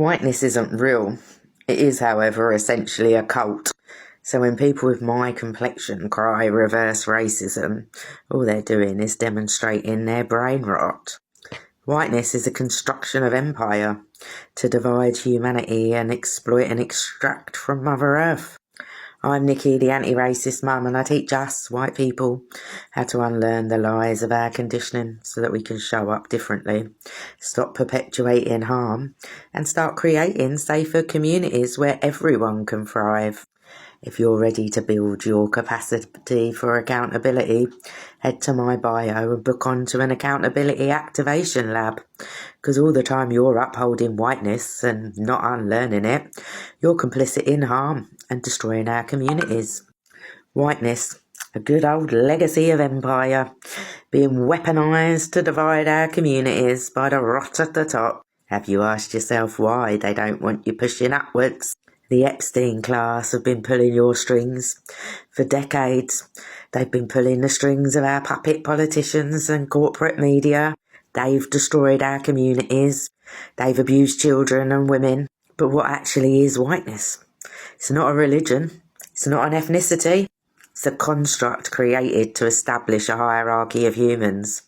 Whiteness isn't real. It is, however, essentially a cult. So when people with my complexion cry reverse racism, all they're doing is demonstrating their brain rot. Whiteness is a construction of empire to divide humanity and exploit and extract from Mother Earth. I'm Nikki, the anti-racist mum, and I teach us, white people, how to unlearn the lies of our conditioning so that we can show up differently, stop perpetuating harm, and start creating safer communities where everyone can thrive. If you're ready to build your capacity for accountability, head to my bio and book onto an accountability activation lab. Because all the time you're upholding whiteness and not unlearning it, you're complicit in harm and destroying our communities. Whiteness, a good old legacy of empire, being weaponised to divide our communities by the rot at the top. Have you asked yourself why they don't want you pushing upwards? The Epstein class have been pulling your strings. For decades, they've been pulling the strings of our puppet politicians and corporate media. They've destroyed our communities. They've abused children and women. But what actually is whiteness? It's not a religion. It's not an ethnicity. It's a construct created to establish a hierarchy of humans,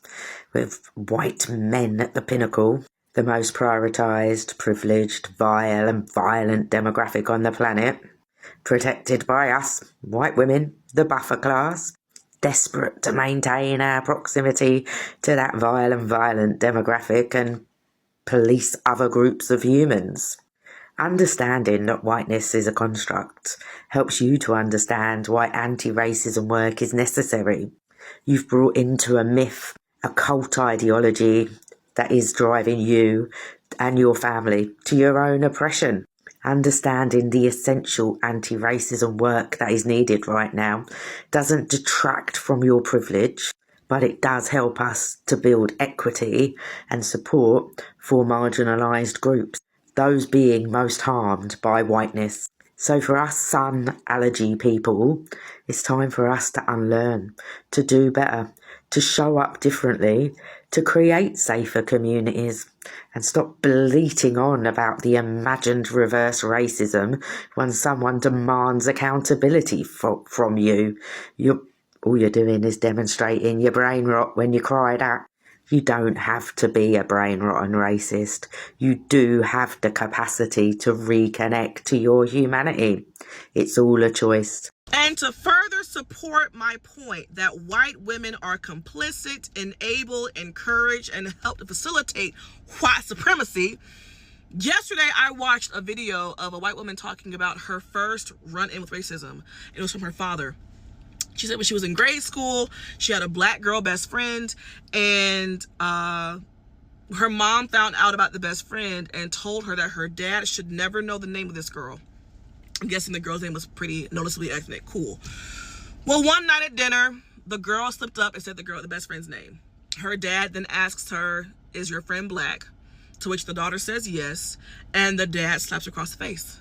with white men at the pinnacle. The most prioritised, privileged, vile and violent demographic on the planet, protected by us, white women, the buffer class, desperate to maintain our proximity to that vile and violent demographic and police other groups of humans. Understanding that whiteness is a construct helps you to understand why anti-racism work is necessary. You've brought into a myth, a cult ideology, that is driving you and your family to your own oppression. Understanding the essential anti-racism work that is needed right now doesn't detract from your privilege, but it does help us to build equity and support for marginalised groups, those being most harmed by whiteness. So for us sun allergy people, it's time for us to unlearn, to do better, to show up differently, to create safer communities, and stop bleating on about the imagined reverse racism when someone demands accountability from you. All you're doing is demonstrating your brain rot when you cry that. You don't have to be a brain rotten racist. You do have the capacity to reconnect to your humanity. It's all a choice. And to further support my point that white women are complicit, enable, encourage, and help to facilitate white supremacy, yesterday I watched a video of a white woman talking about her first run-in with racism. It was from her father. She said when she was in grade school, she had a black girl best friend, and her mom found out about the best friend and told her that her dad should never know the name of this girl. I'm guessing the girl's name was pretty noticeably ethnic. Cool. Well, one night at dinner, the girl slipped up and said the best friend's name. Her dad then asks her, "Is your friend black?" To which the daughter says yes, and the dad slaps her across the face.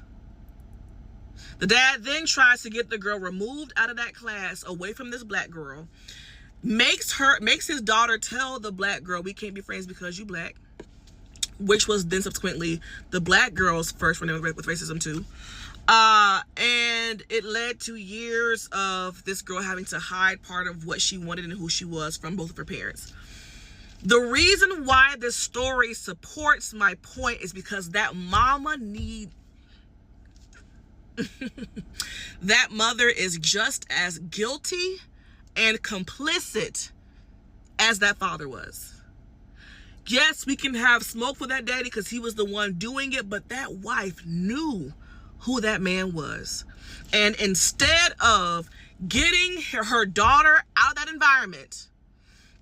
The dad then tries to get the girl removed out of that class, away from this black girl, makes his daughter tell the black girl, "We can't be friends because you black," which was then subsequently the black girl's first run-in with racism too. And it led to years of this girl having to hide part of what she wanted and who she was from both of her parents. The reason why this story supports my point is because that mama that mother is just as guilty and complicit as that father was. Yes, we can have smoke for that daddy because he was the one doing it, but that wife knew who that man was. And instead of getting her daughter out of that environment,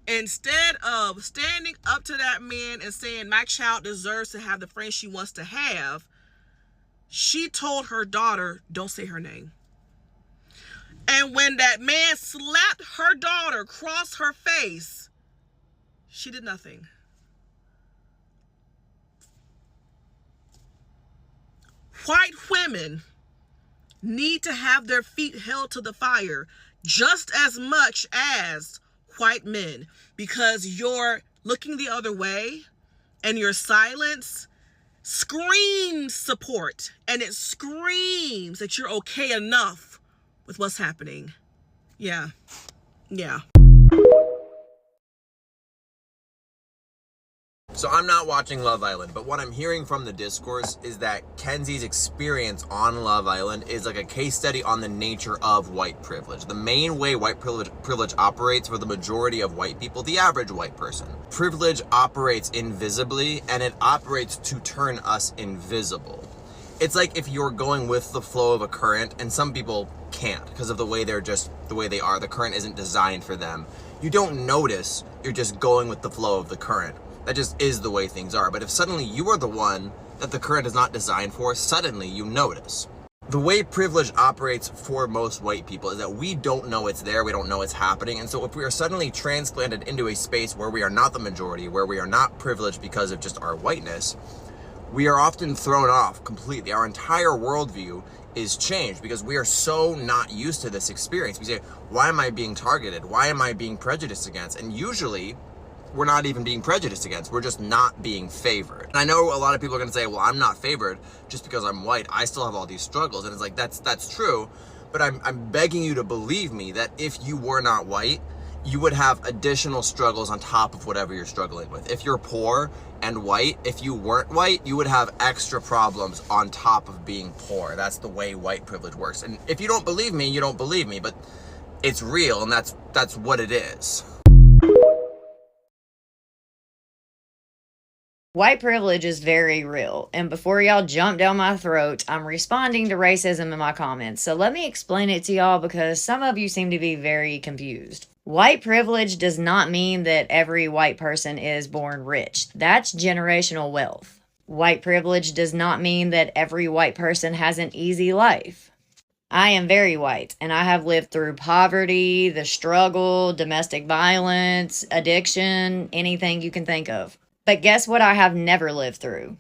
instead of standing up to that man and saying, "My child deserves to have the friend she wants to have," she told her daughter, "Don't say her name." And when that man slapped her daughter across her face, she did nothing. White women need to have their feet held to the fire just as much as white men, because you're looking the other way and your silence screams support, and it screams that you're okay enough with what's happening. Yeah. So I'm not watching Love Island, but what I'm hearing from the discourse is that Kenzie's experience on Love Island is like a case study on the nature of white privilege. The main way white privilege operates for the majority of white people, the average white person. Privilege operates invisibly, and it operates to turn us invisible. It's like if you're going with the flow of a current, and some people can't because of the way they are. The current isn't designed for them. You don't notice, you're just going with the flow of the current. That just is the way things are. But if suddenly you are the one that the current is not designed for, suddenly you notice. The way privilege operates for most white people is that we don't know it's there, we don't know it's happening, and so if we are suddenly transplanted into a space where we are not the majority, where we are not privileged because of just our whiteness, we are often thrown off completely. Our entire worldview is changed because we are so not used to this experience. We say, why am I being targeted? Why am I being prejudiced against? And usually, we're not even being prejudiced against. We're just not being favored. And I know a lot of people are going to say, well, I'm not favored just because I'm white. I still have all these struggles. And it's like, that's true. But I'm begging you to believe me that if you were not white, you would have additional struggles on top of whatever you're struggling with. If you're poor and white, if you weren't white, you would have extra problems on top of being poor. That's the way white privilege works. And if you don't believe me, you don't believe me. But it's real, and that's what it is. White privilege is very real, and before y'all jump down my throat, I'm responding to racism in my comments, so let me explain it to y'all because some of you seem to be very confused. White privilege does not mean that every white person is born rich. That's generational wealth. White privilege does not mean that every white person has an easy life. I am very white, and I have lived through poverty, the struggle, domestic violence, addiction, anything you can think of. But guess what I have never lived through?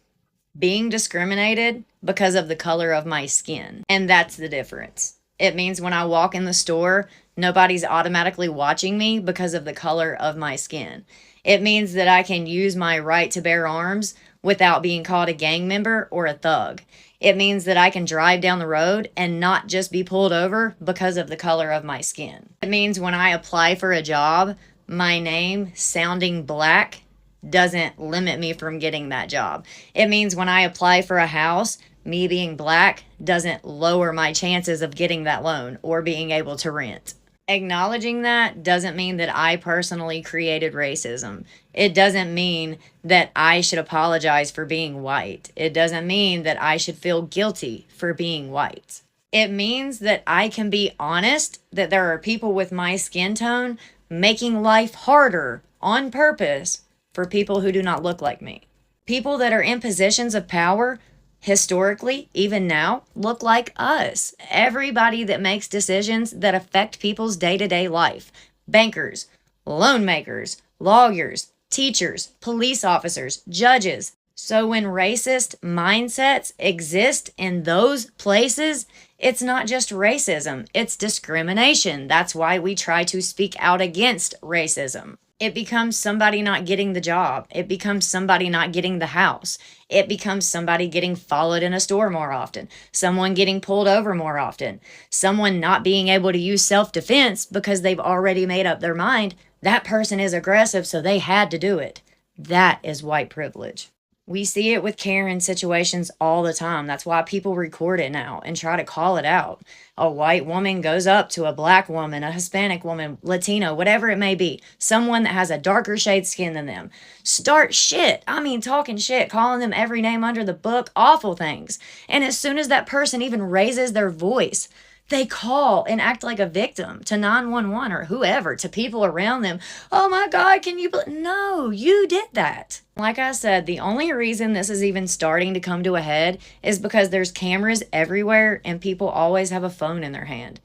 Being discriminated because of the color of my skin. And that's the difference. It means when I walk in the store, nobody's automatically watching me because of the color of my skin. It means that I can use my right to bear arms without being called a gang member or a thug. It means that I can drive down the road and not just be pulled over because of the color of my skin. It means when I apply for a job, my name sounding black doesn't limit me from getting that job. It means when I apply for a house, me being black doesn't lower my chances of getting that loan or being able to rent. Acknowledging that doesn't mean that I personally created racism. It doesn't mean that I should apologize for being white. It doesn't mean that I should feel guilty for being white. It means that I can be honest that there are people with my skin tone making life harder on purpose for people who do not look like me. People that are in positions of power, historically, even now, look like us. Everybody that makes decisions that affect people's day-to-day life. Bankers, loan makers, lawyers, teachers, police officers, judges. So when racist mindsets exist in those places, it's not just racism, it's discrimination. That's why we try to speak out against racism. It becomes somebody not getting the job. It becomes somebody not getting the house. It becomes somebody getting followed in a store more often. Someone getting pulled over more often. Someone not being able to use self-defense because they've already made up their mind. That person is aggressive, so they had to do it. That is white privilege. We see it with Karen situations all the time. That's why people record it now and try to call it out. A white woman goes up to a black woman, a Hispanic woman, Latino, whatever it may be. Someone that has a darker shade skin than them. Start shit. I mean, talking shit, calling them every name under the book, awful things. And as soon as that person even raises their voice, they call and act like a victim to 911 or whoever, to people around them. Oh my God, can you No, you did that. Like I said, the only reason this is even starting to come to a head is because there's cameras everywhere and people always have a phone in their hand.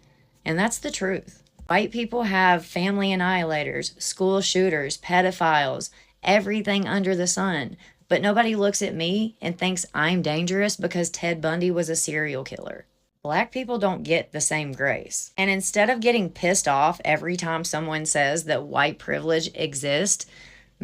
And that's the truth. White people have family annihilators, school shooters, pedophiles, everything under the sun. But nobody looks at me and thinks I'm dangerous because Ted Bundy was a serial killer. Black people don't get the same grace. And instead of getting pissed off every time someone says that white privilege exists,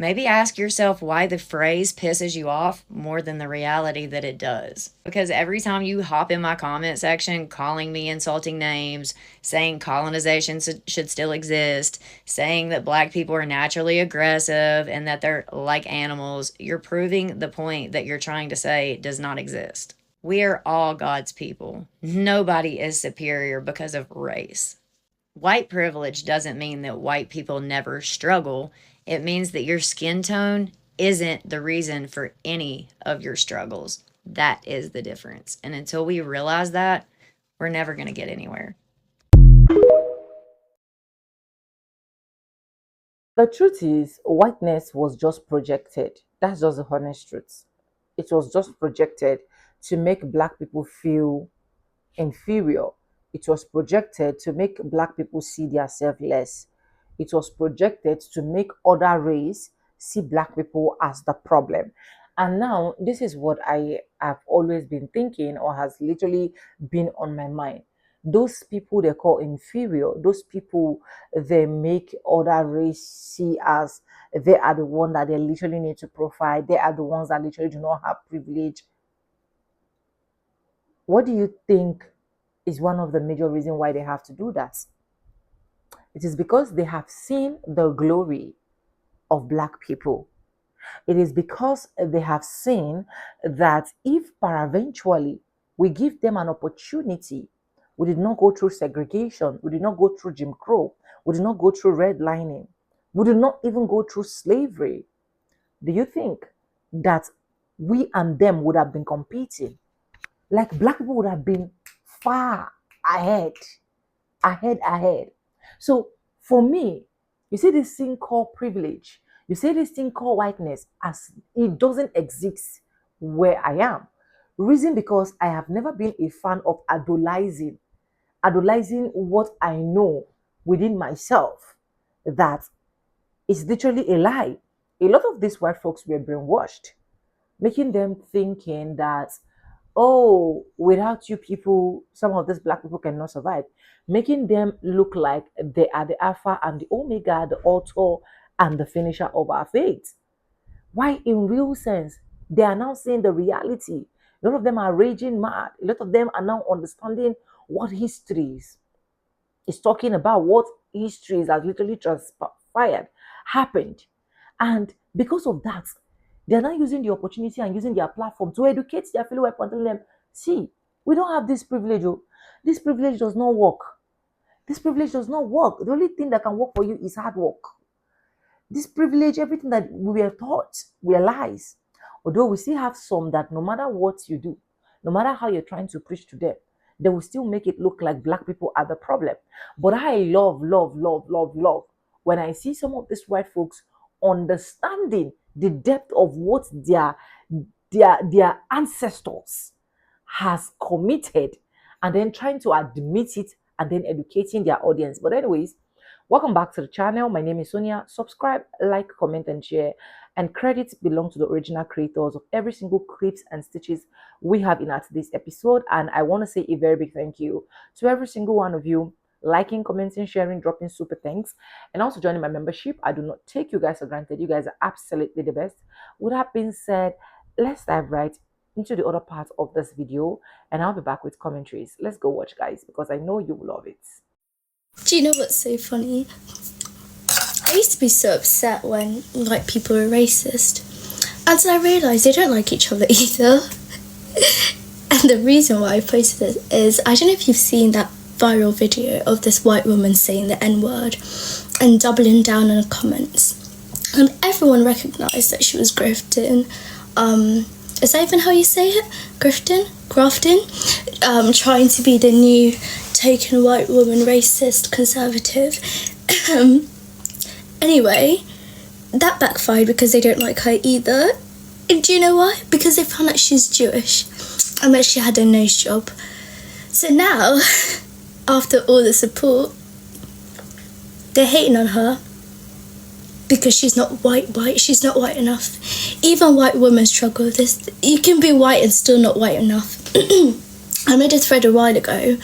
Maybe ask yourself why the phrase pisses you off more than the reality that it does. Because every time you hop in my comment section calling me insulting names, saying colonization should still exist, saying that black people are naturally aggressive and that they're like animals, you're proving the point that you're trying to say does not exist. We are all God's people. Nobody is superior because of race. White privilege doesn't mean that white people never struggle. It means that your skin tone isn't the reason for any of your struggles. That is the difference. And until we realize that, we're never going to get anywhere. The truth is, whiteness was just projected. That's just the honest truth. It was just projected to make black people feel inferior. It was projected to make black people see themselves less. It was projected to make other race see black people as the problem. And now this is what I have always been thinking, or has literally been on my mind. Those people they call inferior, those people they make other race see as they are the one that they literally need to provide. They are the ones that literally do not have privilege. What do you think is one of the major reasons why they have to do that? It is because they have seen the glory of black people. It is because they have seen that if paraventually we give them an opportunity, we did not go through segregation, we did not go through Jim Crow, we did not go through redlining, we did not even go through slavery. Do you think that we and them would have been competing? Like black people would have been far ahead. So for me, you see this thing called privilege, you see this thing called whiteness, as it doesn't exist where I am. Reason because I have never been a fan of idolizing what I know within myself that is literally a lie. A lot of these white folks were brainwashed, making them thinking that, oh, without you people, some of these black people cannot survive, making them look like they are the alpha and the omega, the author and the finisher of our faith. Why, in real sense, they are now seeing the reality. A lot of them are raging mad. A lot of them are now understanding what histories is talking about, what histories has literally transpired, happened. And because of that, they're now using the opportunity and using their platform to educate their fellow white people and telling them, see, we don't have this privilege. Oh. This privilege does not work. This privilege does not work. The only thing that can work for you is hard work. This privilege, everything that we were taught, were lies. Although we still have some that no matter what you do, no matter how you're trying to preach to them, they will still make it look like black people are the problem. But I love when I see some of these white folks understanding the depth of what their ancestors has committed, and then trying to admit it and then educating their audience. But anyways, welcome back to the channel. My name is Sonia. Subscribe, like, comment, and share. And credits belong to the original creators of every single clips and stitches we have in this episode. And I want to say a very big thank you to every single one of you liking, commenting, sharing, dropping super thanks, and also joining my membership. I do not take you guys for granted. You guys are absolutely the best. With that being said, let's dive right into the other part of this video, and I'll be back with commentaries. Let's go watch, guys, because I know you will love it. Do you know what's so funny? I used to be so upset when white people were racist, and then I realised they don't like each other either. And the reason why I posted it is, I don't know if you've seen that viral video of this white woman saying the N-word and doubling down in the comments, and everyone recognised that she was grafting. Is that even how you say it? Grafting, trying to be the new token white woman, racist, conservative. Anyway, that backfired because they don't like her either. And do you know why? Because they found out she's Jewish and that she had a nose job. So now, after all the support, they're hating on her because she's not white, she's not white enough. Even white women struggle with this. You can be white and still not white enough. I made a thread a while ago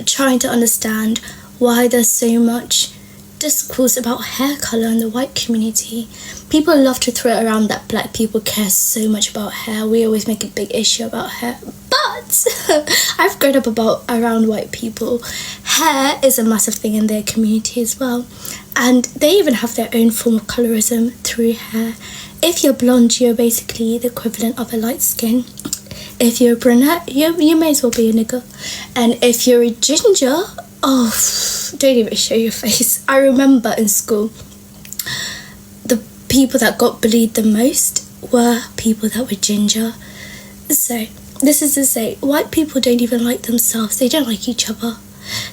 trying to understand why there's so much discourse about hair colour in the white community. People love to throw around that black people care so much about hair. We always make a big issue about hair. But I've grown up around white people. Hair is a massive thing in their community as well. And they even have their own form of colorism through hair. If you're blonde, you're basically the equivalent of a light skin. If you're a brunette, you may as well be a nigger. And if you're a ginger, oh, don't even show your face. I remember in school, the people that got bullied the most were people that were ginger. So, this is to say, white people don't even like themselves. They don't like each other.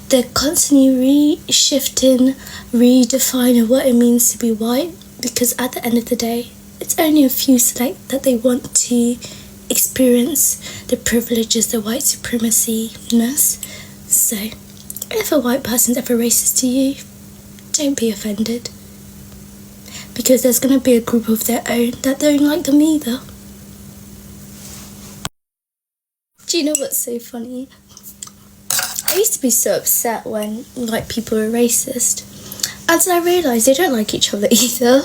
They're constantly re-shifting, redefining what it means to be white, because at the end of the day, it's only a few select that they want to experience the privileges, the white supremacy-ness. So, if a white person's ever racist to you, don't be offended. Because there's going to be a group of their own that don't like them either. Do you know what's so funny? I used to be so upset when white people were racist. Until I realised they don't like each other either.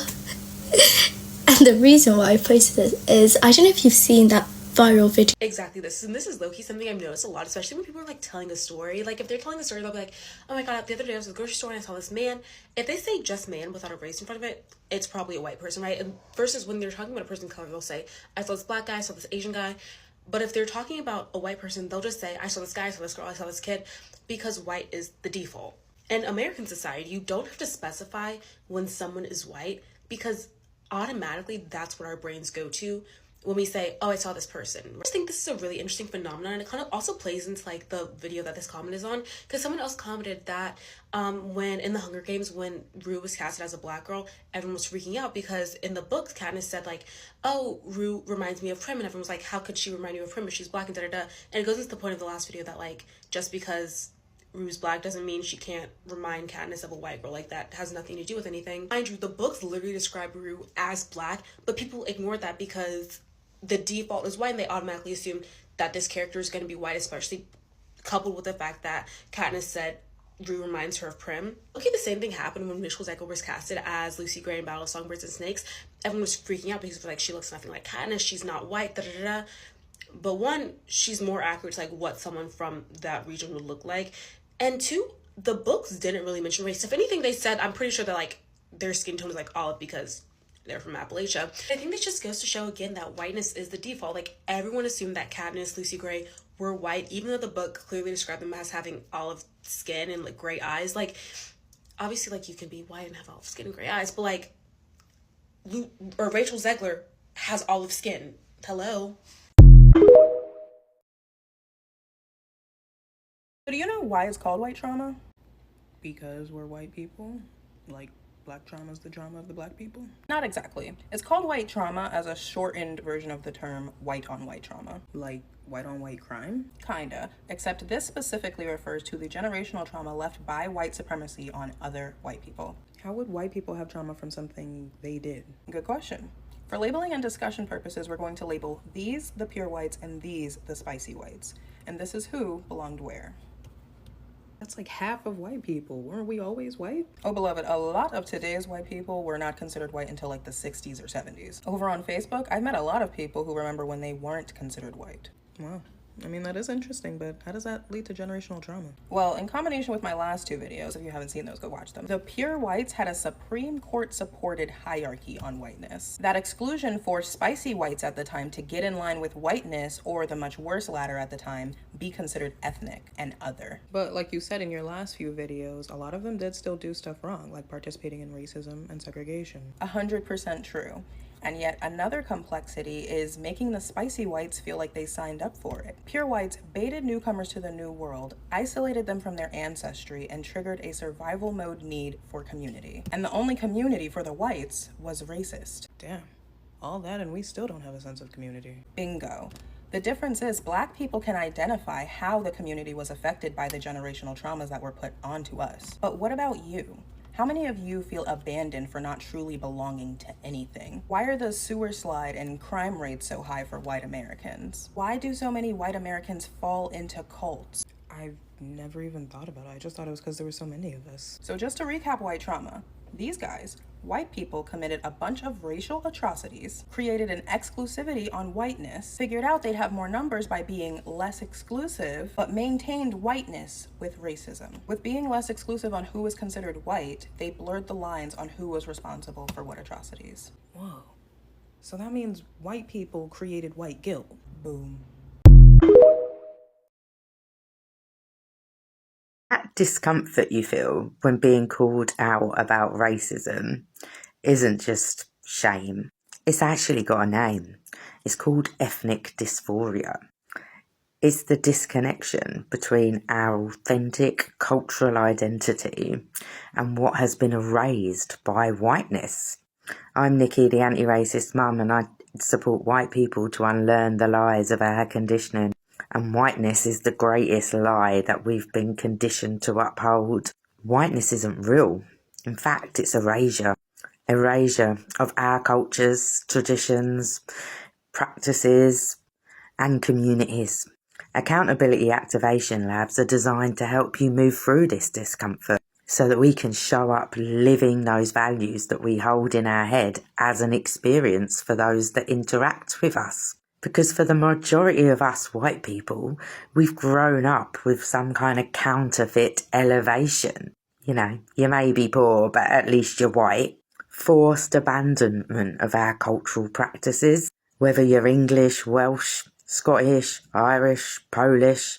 And the reason why I posted this is, I don't know if you've seen that viral video. Exactly this. And this is low-key something I've noticed a lot, especially when people are like telling a story. Like if they're telling a story, they'll be like, oh my god, the other day I was at the grocery store and I saw this man. If they say just man without a race in front of it, it's probably a white person, right? And versus when they're talking about a person of color, they'll say, I saw this black guy, I saw this Asian guy. But if they're talking about a white person, they'll just say, I saw this guy, I saw this girl, I saw this kid, because white is the default. In American society, you don't have to specify when someone is white, because automatically that's what our brains go to when we say, oh, I saw this person. I just think this is a really interesting phenomenon, and it kind of also plays into like the video that this comment is on, because someone else commented that when in the Hunger Games, when Rue was casted as a black girl, everyone was freaking out because in the books, Katniss said like, oh, Rue reminds me of Prim, and everyone was like, how could she remind you of Prim if she's black, and da-da-da. And it goes into the point of the last video that like, just because Rue's black doesn't mean she can't remind Katniss of a white girl. Like, that has nothing to do with anything. Mind you, the books literally describe Rue as black, but people ignore that because the default is white, and they automatically assume that this character is going to be white, especially coupled with the fact that Katniss said Rue reminds her of Prim. Okay, the same thing happened when Mitchell Zegel was casted as Lucy Gray in Battle of Songbirds and Snakes. Everyone was freaking out because it was like, she looks nothing like Katniss, she's not white, da-da-da-da. But one, she's more accurate to like what someone from that region would look like. And two, the books didn't really mention race. If anything, they said, I'm pretty sure that like their skin tone is like olive because they're from Appalachia. I think this just goes to show again that whiteness is the default. Like, everyone assumed that Katniss, Lucy Gray were white, even though the book clearly described them as having olive skin and like gray eyes. Like, obviously, like, you can be white and have olive skin and gray eyes, but like Rachel Zegler has olive skin. Hello. Do you know why it's called white trauma? Because we're white people. Like, black trauma is the drama of the black people? Not exactly. It's called white trauma as a shortened version of the term white on white trauma. Like white on white crime? Kinda. Except this specifically refers to the generational trauma left by white supremacy on other white people. How would white people have trauma from something they did? Good question. For labeling and discussion purposes, we're going to label these the pure whites and these the spicy whites. And this is who belonged where. That's like half of white people. Weren't we always white? Oh, beloved, a lot of today's white people were not considered white until like the 60s or 70s. Over on Facebook, I've met a lot of people who remember when they weren't considered white. Wow. I mean, that is interesting, but how does that lead to generational trauma? Well, in combination with my last two videos, if you haven't seen those, go watch them. The pure whites had a Supreme Court-supported hierarchy on whiteness. That exclusion forced spicy whites at the time to get in line with whiteness, or the much worse latter at the time, be considered ethnic and other. But like you said in your last few videos, a lot of them did still do stuff wrong, like participating in racism and segregation. 100% true. And yet another complexity is making the spicy whites feel like they signed up for it. Pure whites baited newcomers to the new world, isolated them from their ancestry, and triggered a survival mode need for community. And the only community for the whites was racist. Damn, all that and we still don't have a sense of community. Bingo. The difference is black people can identify how the community was affected by the generational traumas that were put onto us. But what about you? How many of you feel abandoned for not truly belonging to anything? Why are the sewer slide and crime rates so high for white Americans? Why do so many white Americans fall into cults? I've never even thought about it. I just thought it was because there were so many of us. So just to recap white trauma, these guys, white people, committed a bunch of racial atrocities, created an exclusivity on whiteness, figured out they'd have more numbers by being less exclusive, but maintained whiteness with racism. With being less exclusive on who was considered white, they blurred the lines on who was responsible for what atrocities. Whoa. So that means white people created white guilt. Boom. That discomfort you feel when being called out about racism isn't just shame. It's actually got a name. It's called ethnic dysphoria. It's the disconnection between our authentic cultural identity and what has been erased by whiteness. I'm Nikki, the anti-racist mum, and I support white people to unlearn the lies of our conditioning. And whiteness is the greatest lie that we've been conditioned to uphold. Whiteness isn't real. In fact, it's erasure. Erasure of our cultures, traditions, practices, and communities. Accountability activation labs are designed to help you move through this discomfort so that we can show up living those values that we hold in our head as an experience for those that interact with us. Because for the majority of us white people, we've grown up with some kind of counterfeit elevation. You know, you may be poor, but at least you're white. Forced abandonment of our cultural practices, whether you're English, Welsh, Scottish, Irish, Polish.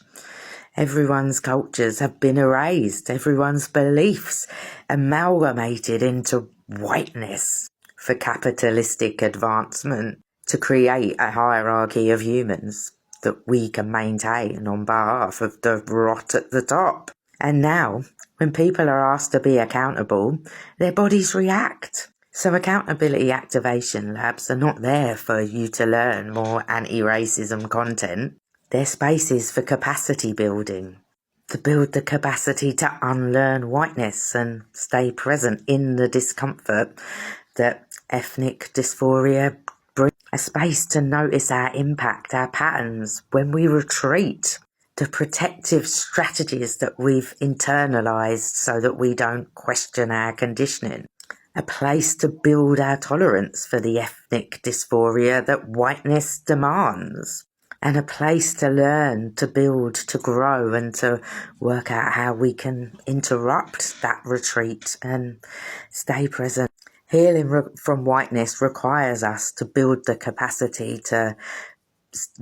Everyone's cultures have been erased, everyone's beliefs amalgamated into whiteness for capitalistic advancement, to create a hierarchy of humans that we can maintain on behalf of the rot at the top. And now, when people are asked to be accountable, their bodies react. So accountability activation labs are not there for you to learn more anti-racism content. They're spaces for capacity building, to build the capacity to unlearn whiteness and stay present in the discomfort that ethnic dysphoria brings. A space to notice our impact, our patterns when we retreat, the protective strategies that we've internalized so that we don't question our conditioning. A place to build our tolerance for the ethnic dysphoria that whiteness demands. And a place to learn, to build, to grow, and to work out how we can interrupt that retreat and stay present. Healing from whiteness requires us to build the capacity to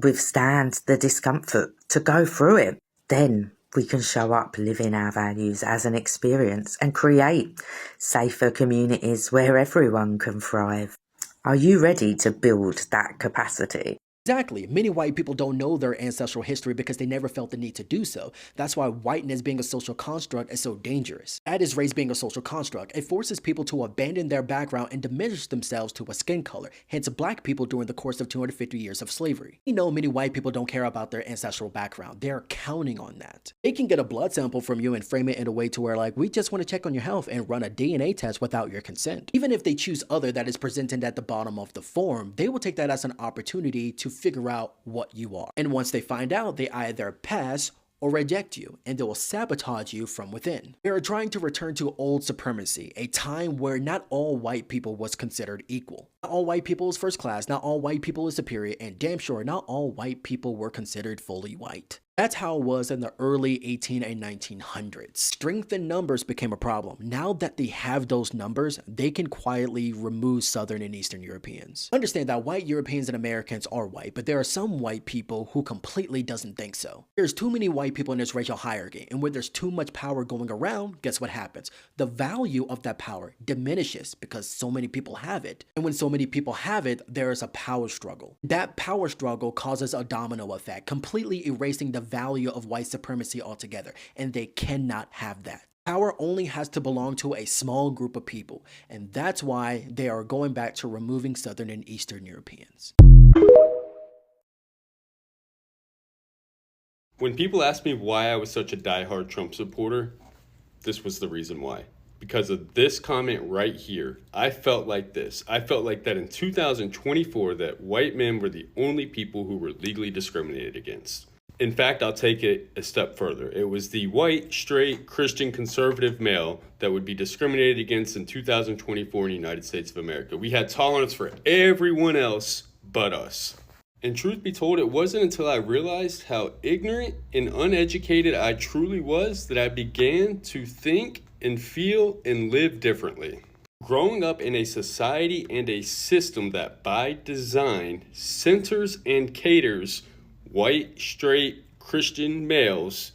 withstand the discomfort, to go through it. Then we can show up living our values as an experience and create safer communities where everyone can thrive. Are you ready to build that capacity? Exactly. Many white people don't know their ancestral history because they never felt the need to do so. That's why whiteness being a social construct is so dangerous. That is race being a social construct. It forces people to abandon their background and diminish themselves to a skin color, hence black people during the course of 250 years of slavery. We know many white people don't care about their ancestral background. They're counting on that. They can get a blood sample from you and frame it in a way to where like, we just want to check on your health and run a DNA test without your consent. Even if they choose other that is presented at the bottom of the form, they will take that as an opportunity to figure out what you are. And once they find out, they either pass or reject you, and they will sabotage you from within. They are trying to return to old supremacy, a time where not all white people was considered equal. Not all white people is first class, not all white people is superior, and damn sure not all white people were considered fully white. That's how it was in the early 18 and 1900s. Strength in numbers became a problem. Now that they have those numbers, they can quietly remove Southern and Eastern Europeans. Understand that white Europeans and Americans are white, but there are some white people who completely doesn't think so. There's too many white people in this racial hierarchy, and where there's too much power going around, guess what happens? The value of that power diminishes because so many people have it. And when so many people have it, there is a power struggle. That power struggle causes a domino effect, completely erasing the value of white supremacy altogether, and they cannot have that. Power only has to belong to a small group of people, and that's why they are going back to removing Southern and Eastern Europeans. When people asked me why I was such a diehard Trump supporter, this was the reason why. because of this comment right here. I felt like this. I felt like that in 2024 that white men were the only people who were legally discriminated against. In fact, I'll take it a step further. It was the white, straight, Christian, conservative male that would be discriminated against in 2024 in the United States of America. We had tolerance for everyone else but us. And truth be told, it wasn't until I realized how ignorant and uneducated I truly was that I began to think and feel and live differently. Growing up in a society and a system that by design centers and caters white, straight, Christian males,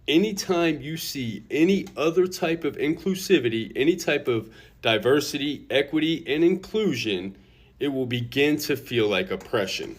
anytime you see any other type of inclusivity, any type of diversity, equity, and inclusion, it will begin to feel like oppression.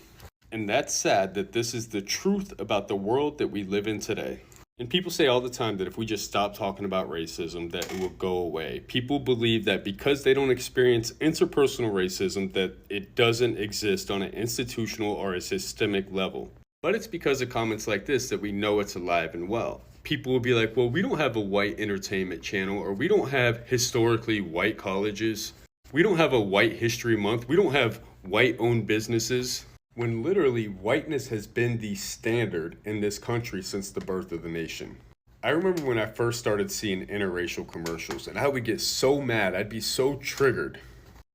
And that's sad that this is the truth about the world that we live in today. And people say all the time that if we just stop talking about racism, that it will go away. People believe that because they don't experience interpersonal racism, that it doesn't exist on an institutional or a systemic level. But it's because of comments like this that we know it's alive and well. People will be like, well, we don't have a white entertainment channel, or we don't have historically white colleges. We don't have a white history month. We don't have white-owned businesses. When literally whiteness has been the standard in this country since the birth of the nation. I remember when I first started seeing interracial commercials and I would get so mad, I'd be so triggered.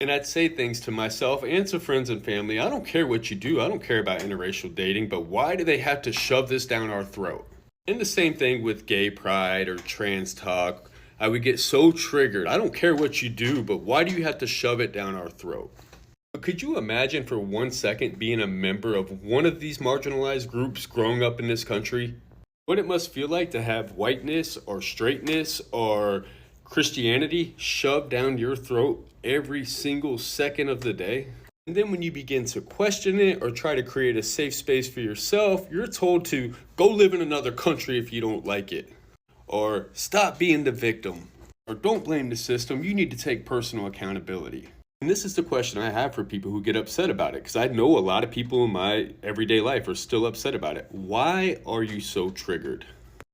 And I'd say things to myself and to friends and family, I don't care what you do, I don't care about interracial dating, but why do they have to shove this down our throat? And the same thing with gay pride or trans talk. I would get so triggered, I don't care what you do, but why do you have to shove it down our throat? But could you imagine for 1 second being a member of one of these marginalized groups growing up in this country? What it must feel like to have whiteness or straightness or Christianity shoved down your throat every single second of the day? And then when you begin to question it or try to create a safe space for yourself, you're told to go live in another country if you don't like it. Or stop being the victim. Or don't blame the system, you need to take personal accountability. And this is the question I have for people who get upset about it, because I know a lot of people in my everyday life are still upset about it. Why are you so triggered?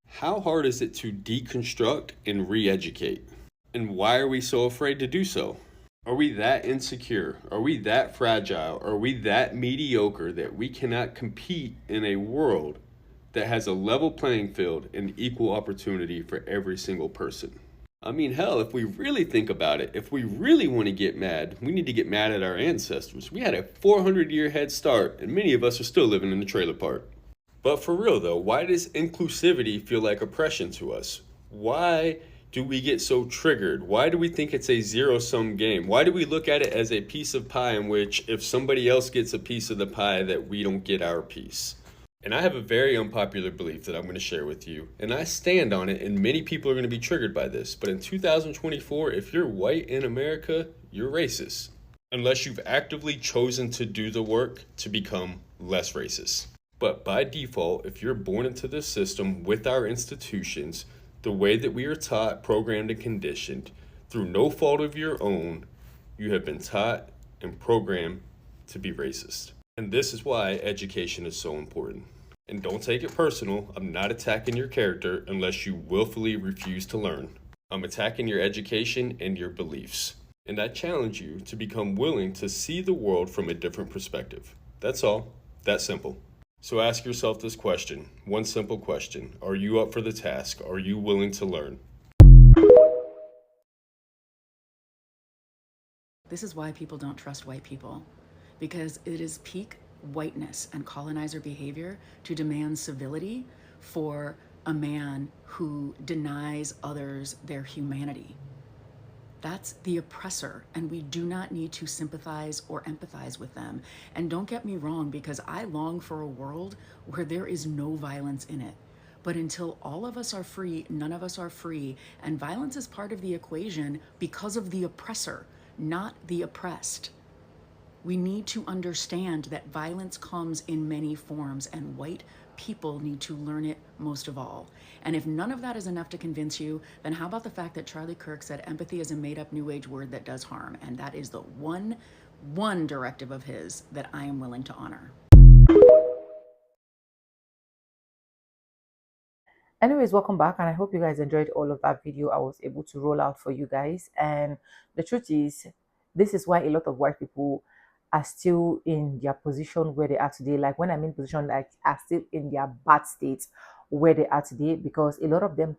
How hard is it to deconstruct and re-educate? And why are we so afraid to do so? Are we that insecure? Are we that fragile? Are we that mediocre that we cannot compete in a world that has a level playing field and equal opportunity for every single person? I mean, hell, if we really think about it, if we really want to get mad, we need to get mad at our ancestors. We had a 400-year head start, and many of us are still living in the trailer park. But for real, though, why does inclusivity feel like oppression to us? Why do we get so triggered? Why do we think it's a zero-sum game? Why do we look at it as a piece of pie in which if somebody else gets a piece of the pie that we don't get our piece? And I have a very unpopular belief that I'm going to share with you, and I stand on it, and many people are going to be triggered by this. But in 2024, if you're white in America, you're racist. Unless you've actively chosen to do the work to become less racist. But by default, if you're born into this system with our institutions, the way that we are taught, programmed, and conditioned, through no fault of your own, you have been taught and programmed to be racist. And this is why education is so important. And don't take it personal. I'm not attacking your character unless you willfully refuse to learn. I'm attacking your education and your beliefs. And I challenge you to become willing to see the world from a different perspective. That's all. That simple. So ask yourself this question. One simple question. Are you up for the task? Are you willing to learn? This is why people don't trust white people. Because it is peak whiteness and colonizer behavior to demand civility for a man who denies others their humanity. That's the oppressor, and we do not need to sympathize or empathize with them. And don't get me wrong, because I long for a world where there is no violence in it. But until all of us are free, none of us are free, and violence is part of the equation because of the oppressor, not the oppressed. We need to understand that violence comes in many forms, and white people need to learn it most of all. And if none of that is enough to convince you, then how about the fact that Charlie Kirk said empathy is a made-up new age word that does harm, and that is the one directive of his that I am willing to honor. Anyways, welcome back, and I hope you guys enjoyed all of that video I was able to roll out for you guys. And the truth is, this is why a lot of white people are still in their position where they are today. Like when I mean position, like are still in their bad state where they are today, because a lot of them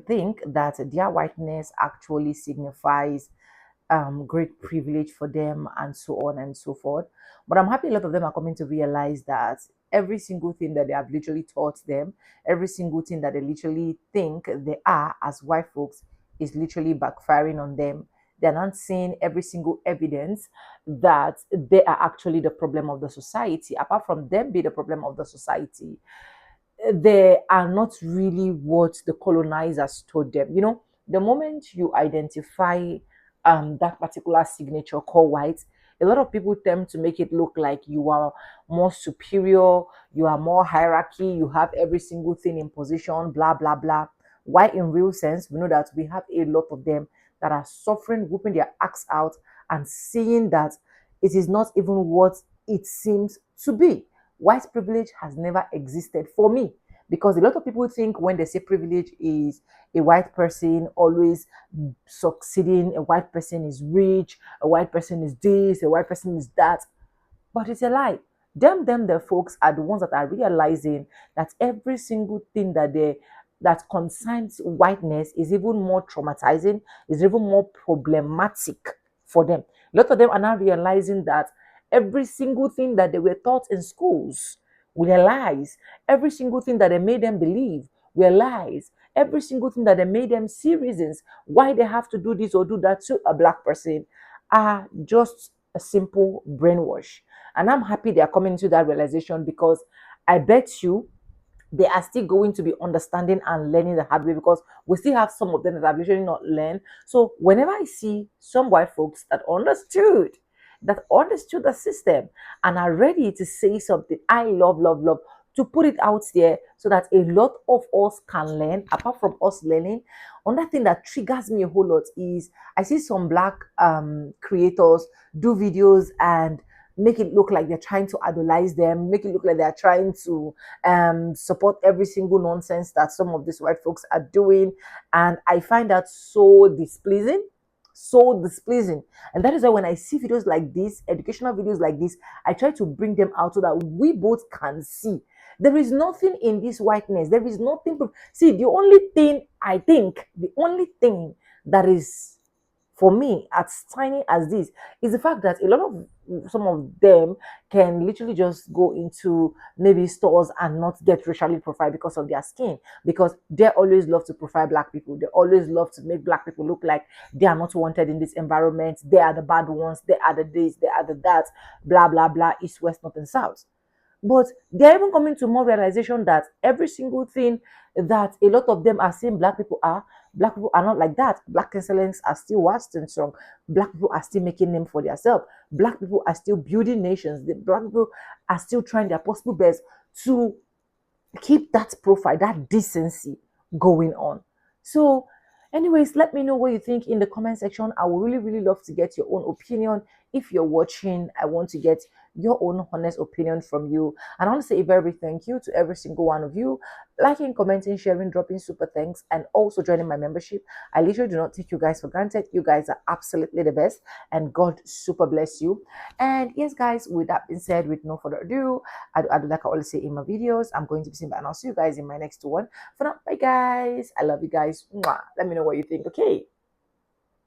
think that their whiteness actually signifies great privilege for them, and so on and so forth. But I'm happy a lot of them are coming to realize that every single thing that they have literally taught them, every single thing that they literally think they are as white folks, is literally backfiring on them. They're not seeing every single evidence that they are actually the problem of the society. Apart from them being the problem of the society, they are not really what the colonizers told them. You know, the moment you identify that particular signature called white, a lot of people tend to make it look like you are more superior, you are more hierarchy, you have every single thing in position, blah blah blah. Why in real sense, we know that we have a lot of them that are suffering, whooping their axe out, and seeing that it is not even what it seems to be. White privilege has never existed for me, because a lot of people think when they say privilege is a white person always succeeding, a white person is rich, a white person is this, a white person is that. But it's a lie. The folks are the ones that are realizing that every single thing that concerns whiteness is even more traumatizing, is even more problematic for them. A lot of them are now realizing that every single thing that they were taught in schools were lies. Every single thing that they made them believe were lies. Every single thing that they made them see reasons why they have to do this or do that to a black person are just a simple brainwash. And I'm happy they are coming to that realization, because I bet you they are still going to be understanding and learning the hard way, because we still have some of them that have literally not learned. So whenever I see some white folks that understood the system and are ready to say something, I love to put it out there so that a lot of us can learn. Apart from us learning, another thing that triggers me a whole lot is I see some black creators do videos and make it look like they're trying to idolize them, make it look like they're trying to support every single nonsense that some of these white folks are doing. And I find that so displeasing. So displeasing. And that is why when I see videos like this, educational videos like this, I try to bring them out so that we both can see. There is nothing in this whiteness. There is nothing. See, the only thing that is for me as tiny as this is the fact that a lot of some of them can literally just go into maybe stores and not get racially profiled because of their skin, because they always love to profile black people. They always love to make black people look like they are not wanted in this environment, they are the bad ones, they are the this, they are the that, blah blah blah, east, west, north and south. But they're even coming to more realization that every single thing that a lot of them are saying black people are not like that. Black excellence are still vast and strong. Black people are still making name for themselves. Black people are still building nations. The black people are still trying their possible best to keep that profile, that decency going on. So, anyways, let me know what you think in the comment section. I would really love to get your own opinion. If you're watching, I want to get your own honest opinion from you. And I want to say a very big thank you to every single one of you liking, commenting, sharing, dropping super thanks, and also joining my membership. I literally do not take you guys for granted. You guys are absolutely the best, and God super bless you. And yes, guys, with that being said, with no further ado, I do like I always say in my videos, I'm going to be seeing, and I'll see you guys in my next one. For now, bye guys. I love you guys. Mwah. Let me know what you think. Okay.